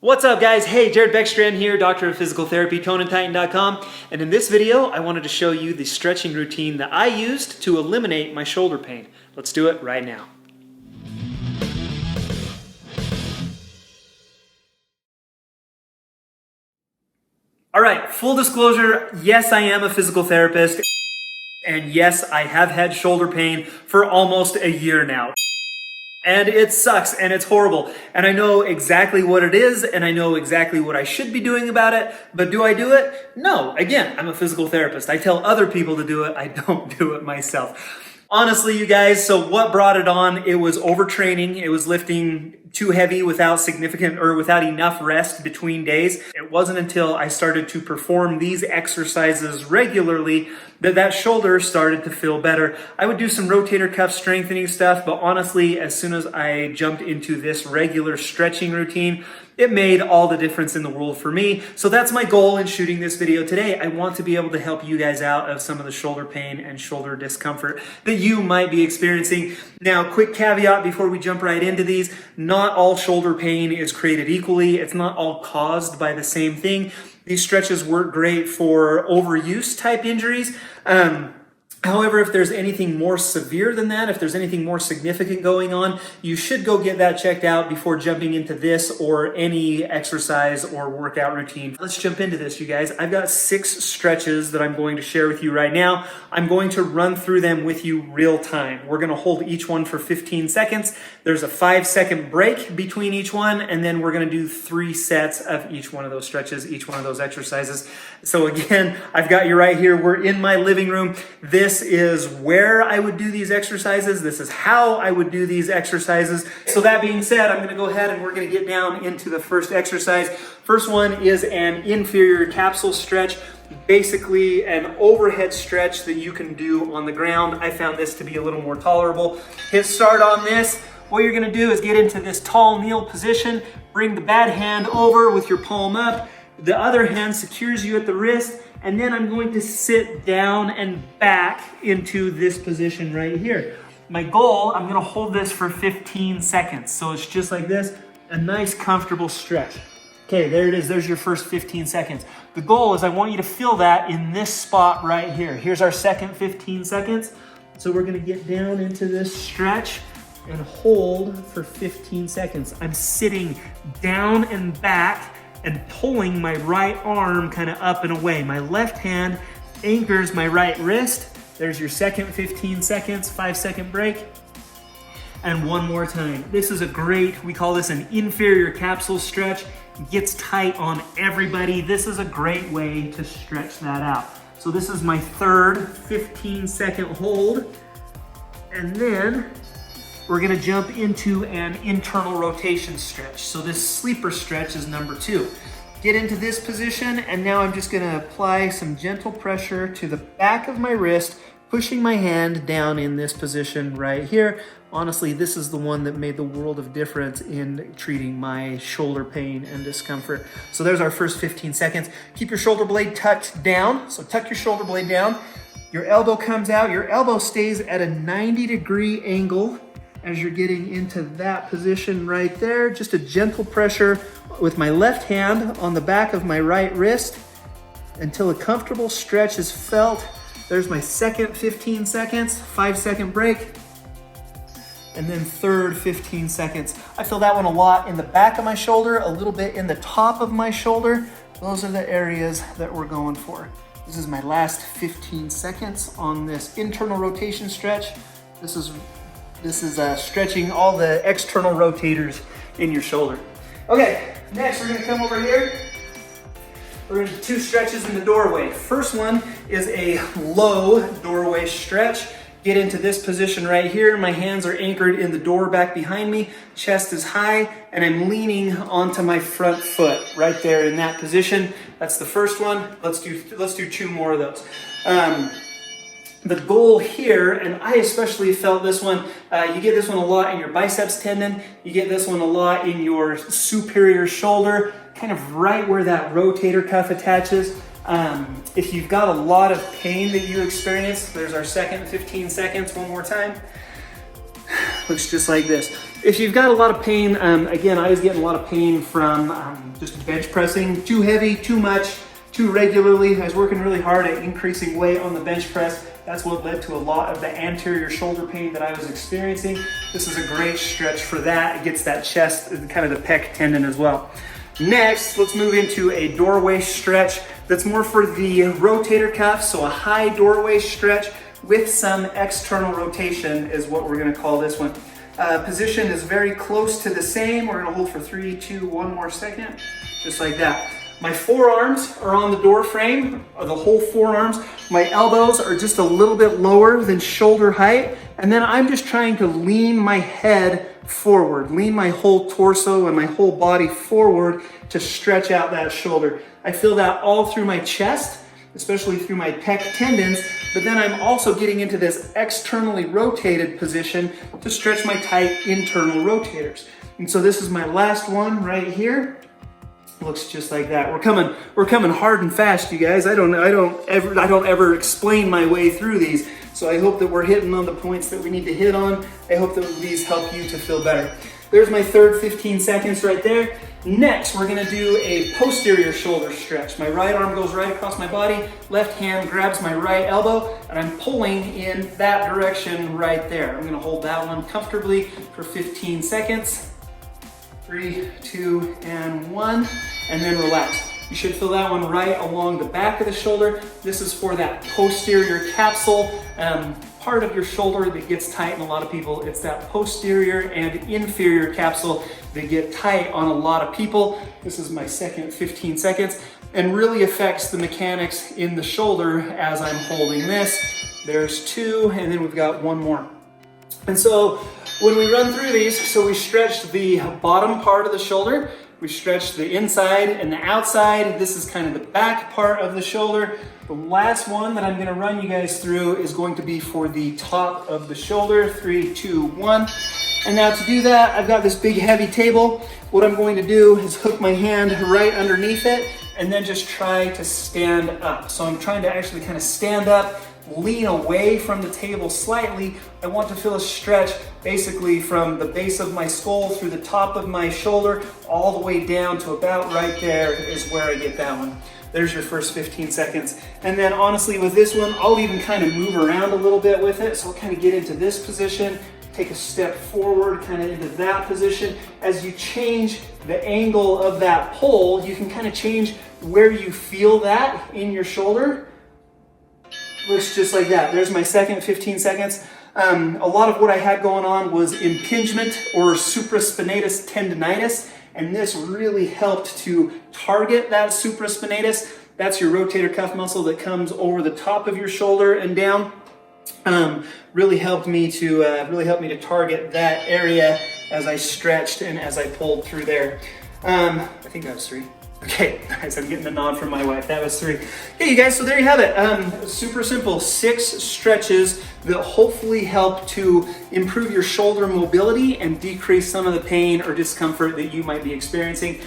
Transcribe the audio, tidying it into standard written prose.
What's up guys? Hey, Jared Beckstrand here, Doctor of Physical Therapy, ToneandTighten.com, and in this video I wanted to show you the stretching routine that I used to eliminate my shoulder pain. Let's do it right now. Alright, full disclosure, yes I am a physical therapist, and yes I have had shoulder pain for almost a year now. And it sucks and it's horrible. And I know exactly what it is and I know exactly what I should be doing about it. But do I do it? No. Again, I'm a physical therapist. I tell other people to do it. I don't do it myself. Honestly, you guys, so what brought it on? It was overtraining. It was lifting too heavy without enough rest between days. It wasn't until I started to perform these exercises regularly that shoulder started to feel better. I would do some rotator cuff strengthening stuff, but honestly, as soon as I jumped into this regular stretching routine, it made all the difference in the world for me. So that's my goal in shooting this video today. I want to be able to help you guys out of some of the shoulder pain and shoulder discomfort that you might be experiencing. Now, quick caveat before we jump right into these, not all shoulder pain is created equally. It's not all caused by the same thing. These stretches work great for overuse type injuries. However, if there's anything more severe than that, if there's anything more significant going on, you should go get that checked out before jumping into this or any exercise or workout routine. Let's jump into this, you guys. I've got 6 stretches that I'm going to share with you right now. I'm going to run through them with you real time. We're going to hold each one for 15 seconds. There's a 5-second break between each one, and then we're going to do 3 sets of each one of those stretches, each one of those exercises. So again, I've got you right here. We're in my living room. This is where I would do these exercises. This is how I would do these exercises. So that being said, I'm going to go ahead and we're going to get down into the first exercise. First one is an inferior capsule stretch. Basically an overhead stretch that you can do on the ground. I found this to be a little more tolerable. Hit start on this. What you're going to do is get into this tall kneel position. Bring the bad hand over with your palm up. The other hand secures you at the wrist. And then I'm going to sit down and back into this position right here. My goal, I'm gonna hold this for 15 seconds. So it's just like this, a nice comfortable stretch. Okay, there it is, there's your first 15 seconds. The goal is I want you to feel that in this spot right here. Here's our second 15 seconds. So we're gonna get down into this stretch and hold for 15 seconds. I'm sitting down and back and pulling my right arm kind of up and away. My left hand anchors my right wrist. There's your second 15 seconds, 5-second break. And one more time. This is a great, we call this an inferior capsule stretch. It gets tight on everybody. This is a great way to stretch that out. So this is my third 15-second hold. And then we're gonna jump into an internal rotation stretch. So this sleeper stretch is number 2. Get into this position, and now I'm just gonna apply some gentle pressure to the back of my wrist, pushing my hand down in this position right here. Honestly, this is the one that made the world of difference in treating my shoulder pain and discomfort. So there's our first 15 seconds. Keep your shoulder blade tucked down. So tuck your shoulder blade down. Your elbow comes out. Your elbow stays at a 90-degree angle as you're getting into that position right there. Just a gentle pressure with my left hand on the back of my right wrist until a comfortable stretch is felt. There's my second 15 seconds, 5-second break, and then third 15 seconds. I feel that one a lot in the back of my shoulder, a little bit in the top of my shoulder. Those are the areas that we're going for. This is my last 15 seconds on this internal rotation stretch. This is stretching all the external rotators in your shoulder. Okay, next we're gonna come over here. We're gonna do 2 stretches in the doorway. First one is a low doorway stretch. Get into this position right here. My hands are anchored in the door back behind me. Chest is high, and I'm leaning onto my front foot right there in that position. That's the first one. Let's do 2 more of those. The goal here, and I especially felt this one, you get this one a lot in your biceps tendon, you get this one a lot in your superior shoulder, kind of right where that rotator cuff attaches. If you've got a lot of pain that you experience, there's our second 15 seconds, one more time. Looks just like this. If you've got a lot of pain, again, I was getting a lot of pain from just bench pressing, too heavy, too much, too regularly. I was working really hard at increasing weight on the bench press. That's what led to a lot of the anterior shoulder pain that I was experiencing. This is a great stretch for that. It gets that chest, kind of the pec tendon as well. Next, let's move into a doorway stretch that's more for the rotator cuff. So a high doorway stretch with some external rotation is what we're gonna call this one. Position is very close to the same. We're gonna hold for 3, 2, 1 more second, just like that. My forearms are on the door frame, the whole forearms. My elbows are just a little bit lower than shoulder height. And then I'm just trying to lean my head forward, lean my whole torso and my whole body forward to stretch out that shoulder. I feel that all through my chest, especially through my pec tendons, but then I'm also getting into this externally rotated position to stretch my tight internal rotators. And so this is my last one right here. Looks just like that. We're coming hard and fast, you guys. I don't ever explain my way through these. So I hope that we're hitting on the points that we need to hit on. I hope that these help you to feel better. There's my third 15 seconds right there. Next, we're gonna do a posterior shoulder stretch. My right arm goes right across my body, left hand grabs my right elbow, and I'm pulling in that direction right there. I'm gonna hold that one comfortably for 15 seconds. 3, 2, and 1, and then relax. You should feel that one right along the back of the shoulder. This is for that posterior capsule part of your shoulder that gets tight in a lot of people. It's that posterior and inferior capsule that get tight on a lot of people. This is my second 15 seconds and really affects the mechanics in the shoulder as I'm holding this. There's 2, and then we've got 1 more. And so when we run through these, so we stretched the bottom part of the shoulder, we stretched the inside and the outside. This is kind of the back part of the shoulder. The last one that I'm gonna run you guys through is going to be for the top of the shoulder. 3, 2, 1. And now to do that, I've got this big heavy table. What I'm going to do is hook my hand right underneath it and then just try to stand up. So I'm trying to actually kind of stand up, lean away from the table slightly. I want to feel a stretch basically from the base of my skull through the top of my shoulder all the way down to about right there is where I get that one. There's your first 15 seconds. And then honestly with this one, I'll even kind of move around a little bit with it. So I'll kind of get into this position, take a step forward, kind of into that position. As you change the angle of that pull, you can kind of change where you feel that in your shoulder. Looks just like that. There's my second 15 seconds. A lot of what I had going on was impingement or supraspinatus tendinitis, and this really helped to target that supraspinatus. That's your rotator cuff muscle that comes over the top of your shoulder and down. Really helped me to target that area as I stretched and as I pulled through there. I think that was 3. Okay, nice, I'm getting a nod from my wife. That was 3. Okay, you guys, so there you have it. Super simple, 6 stretches that hopefully help to improve your shoulder mobility and decrease some of the pain or discomfort that you might be experiencing.